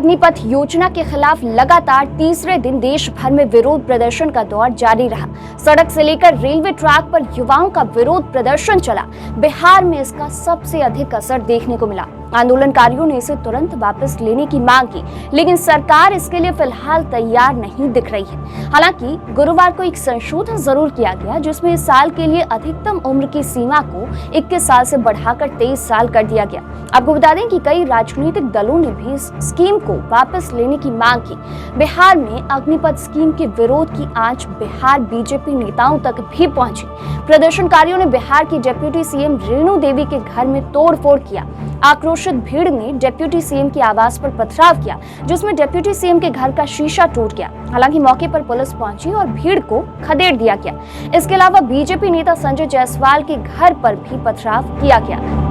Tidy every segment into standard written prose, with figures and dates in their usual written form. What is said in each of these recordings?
अग्निपथ योजना के खिलाफ लगातार तीसरे दिन देश भर में विरोध प्रदर्शन का दौर जारी रहा। सड़क से लेकर रेलवे ट्रैक पर युवाओं का विरोध प्रदर्शन चला। बिहार में इसका सबसे अधिक असर देखने को मिला। आंदोलनकारियों ने इसे तुरंत वापस लेने की मांग की, लेकिन सरकार इसके लिए फिलहाल तैयार नहीं दिख रही है। हालांकि गुरुवार को एक संशोधन जरूर किया गया, जिसमें इस साल के लिए अधिकतम उम्र की सीमा को 21 साल से बढ़ाकर 23 साल कर दिया गया। आपको बता दें कि कई राजनीतिक दलों ने भी इस स्कीम को वापस लेने की मांग की। बिहार में अग्निपथ स्कीम के विरोध की आंच बिहार बीजेपी नेताओं तक भी पहुंची। प्रदर्शनकारियों ने बिहार की डिप्टी सीएम रेणु देवी के घर में तोड़फोड़ किया। आक्रोशित भीड़ ने डिप्टी सीएम के आवास पर पथराव किया, जिसमें डिप्टी सीएम के घर का शीशा टूट गया। हालांकि मौके पर पुलिस पहुंची और भीड़ को खदेड़ दिया गया। इसके अलावा बीजेपी नेता संजय जायसवाल के घर पर भी पथराव किया गया।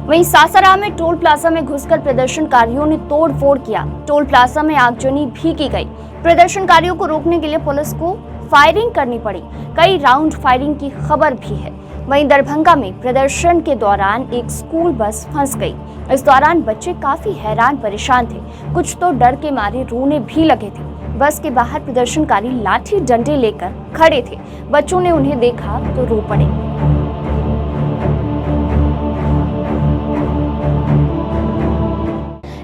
वहीं सासाराम में टोल प्लाजा में घुसकर प्रदर्शनकारियों ने तोड़फोड़ किया। टोल प्लाजा में आगजनी भी की गई। प्रदर्शनकारियों को रोकने के लिए पुलिस को फायरिंग करनी पड़ी। कई राउंड फायरिंग की खबर भी है। वहीं दरभंगा में प्रदर्शन के दौरान एक स्कूल बस फंस गई। इस दौरान बच्चे काफी हैरान परेशान थे। कुछ तो डर के मारे रोने भी लगे थे। बस के बाहर प्रदर्शनकारी लाठी डंडे लेकर खड़े थे। बच्चों ने उन्हें देखा तो रो पड़े।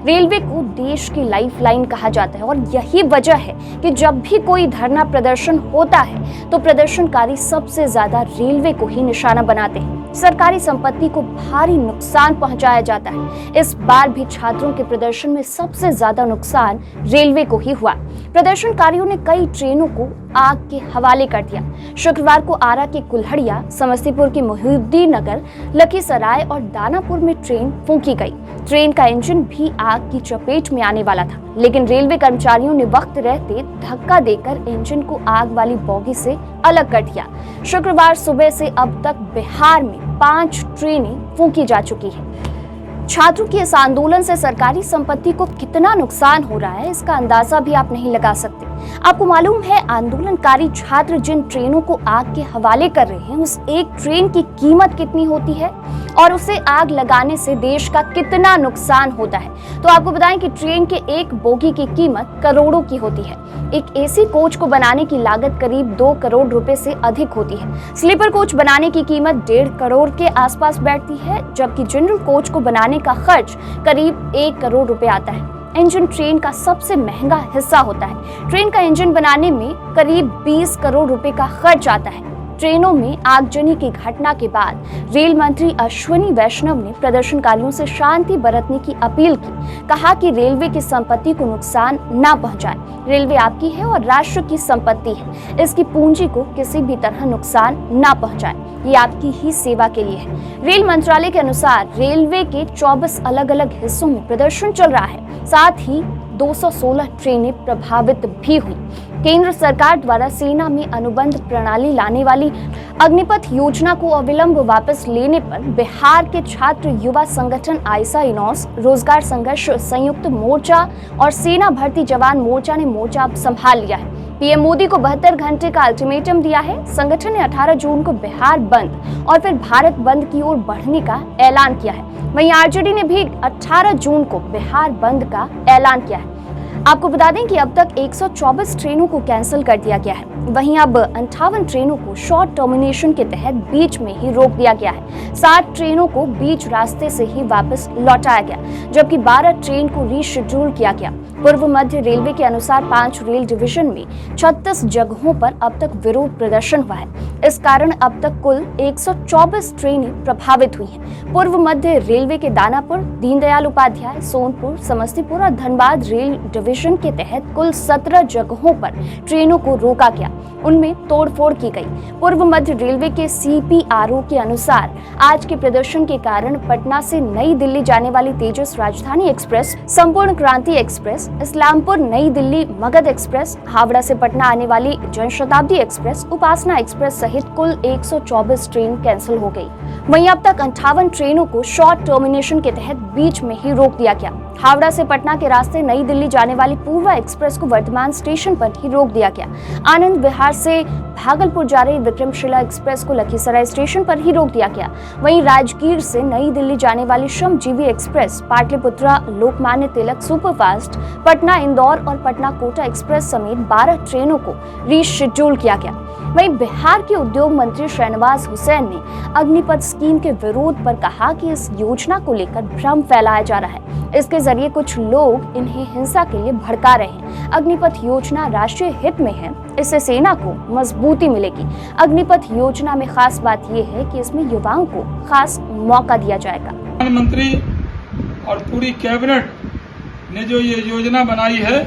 रेलवे को देश की लाइफलाइन कहा जाता है और यही वजह है कि जब भी कोई धरना प्रदर्शन होता है तो प्रदर्शनकारी सबसे ज्यादा रेलवे को ही निशाना बनाते हैं। सरकारी संपत्ति को भारी नुकसान पहुंचाया जाता है। इस बार भी छात्रों के प्रदर्शन में सबसे ज्यादा नुकसान रेलवे को ही हुआ। प्रदर्शनकारियों ने कई ट्रेनों को आग के हवाले कर दिया। शुक्रवार को आरा के कुल्हड़िया, समस्तीपुर के मोहिउद्दीननगर, लखीसराय और दानापुर में ट्रेन फूंकी गई। ट्रेन का इंजन भी आग की चपेट में आने वाला था, लेकिन रेलवे कर्मचारियों ने वक्त रहते धक्का देकर इंजन को आग वाली बोगी से अलग कर दिया। शुक्रवार सुबह से अब तक बिहार में 5 ट्रेनें फूंकी जा चुकी है। छात्रों के इस आंदोलन से सरकारी संपत्ति को कितना नुकसान हो रहा है, इसका अंदाजा भी आप नहीं लगा सकते। आपको मालूम है आंदोलनकारी छात्र जिन ट्रेनों को आग के हवाले कर रहे हैं, उस एक ट्रेन की कीमत कितनी होती है और उसे आग लगाने से देश का कितना नुकसान होता है। तो आपको बताएं कि ट्रेन के एक बोगी की कीमत करोड़ों की होती है। एक एसी कोच को बनाने की लागत करीब 2 करोड़ रुपए से अधिक होती है। स्लीपर कोच बनाने की कीमत 1.5 करोड़ के आसपास बैठती है, जबकि जनरल कोच को बनाने का खर्च करीब 1 करोड़ रुपए आता है। इंजन ट्रेन का सबसे महंगा हिस्सा होता है। ट्रेन का इंजन बनाने में करीब 20 करोड़ रुपए का खर्च आता है। ट्रेनों में आगजनी की घटना के बाद रेल मंत्री अश्विनी वैष्णव ने प्रदर्शनकारियों से शांति बरतने की अपील की। कहा कि रेलवे की संपत्ति को नुकसान ना पहुंचाए। रेलवे आपकी है और राष्ट्र की संपत्ति है। इसकी पूंजी को किसी भी तरह नुकसान ना पहुंचाए। ये आपकी ही सेवा के लिए है। रेल मंत्रालय के अनुसार रेलवे के 24 अलग अलग हिस्सों में प्रदर्शन चल रहा है। साथ ही 216 ट्रेनें प्रभावित भी हुई। केंद्र सरकार द्वारा सेना में अनुबंध प्रणाली लाने वाली अग्निपथ योजना को अविलंब वापस लेने पर बिहार के छात्र युवा संगठन आइसा इनोस, रोजगार संघर्ष संयुक्त मोर्चा और सेना भर्ती जवान मोर्चा ने मोर्चा संभाल लिया है। पीएम मोदी को 72 घंटे का अल्टीमेटम दिया है। संगठन ने 18 जून को बिहार बंद और फिर भारत बंद की ओर बढ़ने का ऐलान किया है। वहीं आरजेडी ने भी 18 जून को बिहार बंद का ऐलान किया है। आपको बता दें कि अब तक 124 ट्रेनों को कैंसिल कर दिया गया है। वहीं अब 58 ट्रेनों को शॉर्ट टर्मिनेशन के तहत बीच में ही रोक दिया गया है। 60 ट्रेनों को बीच रास्ते से ही वापस लौटाया गया, जबकि 12 ट्रेन को रीशेड्यूल किया गया। पूर्व मध्य रेलवे के अनुसार 5 रेल डिवीजन में 36 जगहों पर अब तक विरोध प्रदर्शन हुआ है। इस कारण अब तक कुल 124 ट्रेनें प्रभावित हुई हैं। पूर्व मध्य रेलवे के दानापुर, दीनदयाल उपाध्याय, सोनपुर, समस्तीपुर और धनबाद रेल डिवीजन के तहत कुल 17 जगहों पर ट्रेनों को रोका गया। उनमें तोड़फोड़ की गई। पूर्व मध्य रेलवे के CPRO के अनुसार आज के प्रदर्शन के कारण पटना से नई दिल्ली जाने वाली तेजस राजधानी एक्सप्रेस, संपूर्ण क्रांति एक्सप्रेस, इस्लामपुर नई दिल्ली मगध एक्सप्रेस, हावड़ा से पटना आने वाली जनशताब्दी एक्सप्रेस, उपासना एक्सप्रेस सहित कुल 124 ट्रेन कैंसिल हो गई। वहीं अब तक 58 ट्रेनों को शॉर्ट टर्मिनेशन के तहत बीच में ही रोक दिया गया। हावड़ा से पटना के रास्ते नई दिल्ली जाने वाली पूर्वा एक्सप्रेस को वर्धमान स्टेशन पर ही रोक दिया गया। आनंद पूर्व बिहार से भागलपुर जा रही विक्रमशिला एक्सप्रेस को लखीसराय स्टेशन पर ही रोक दिया गया। वहीं राजगीर से नई दिल्ली जाने वाली श्रमजीवी एक्सप्रेस, पाटलिपुत्रा लोकमान्य तिलक सुपरफास्ट, पटना इंदौर और पटना कोटा एक्सप्रेस समेत 12 ट्रेनों को रीशेड्यूल किया गया। वहीं बिहार के उद्योग मंत्री शहनवाज हुसैन ने अग्निपथ स्कीम के विरोध पर कहा कि इस योजना को लेकर भ्रम फैलाया जा रहा है। इसके जरिए कुछ लोग इन्हें हिंसा के लिए भड़का रहे हैं। अग्निपथ योजना राष्ट्रीय हित में है, इससे सेना को मजबूती मिलेगी। अग्निपथ योजना में खास बात यह है कि इसमें युवाओं को खास मौका दिया जाएगा। प्रधानमंत्री और पूरी कैबिनेट ने जो ये योजना बनाई है,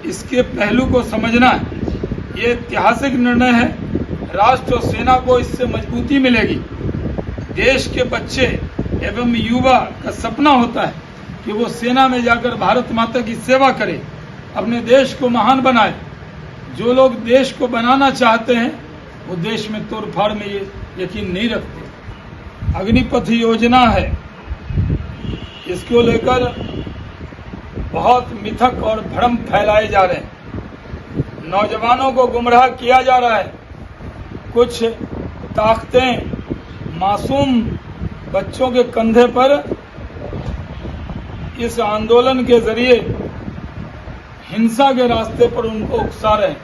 इसके पहलू को समझना है। ये ऐतिहासिक निर्णय है। राष्ट्र और सेना को इससे मजबूती मिलेगी। देश के बच्चे एवं युवा का सपना होता है कि वो सेना में जाकर भारत माता की सेवा करे, अपने देश को महान बनाए। जो लोग देश को बनाना चाहते हैं वो देश में तोड़फाड़ में ये यकीन नहीं रखते। अग्निपथ योजना है, इसको लेकर बहुत मिथक और भ्रम फैलाए जा रहे हैं। नौजवानों को गुमराह किया जा रहा है। कुछ ताकतें मासूम बच्चों के कंधे पर इस आंदोलन के जरिए हिंसा के रास्ते पर उनको उकसा रहे हैं।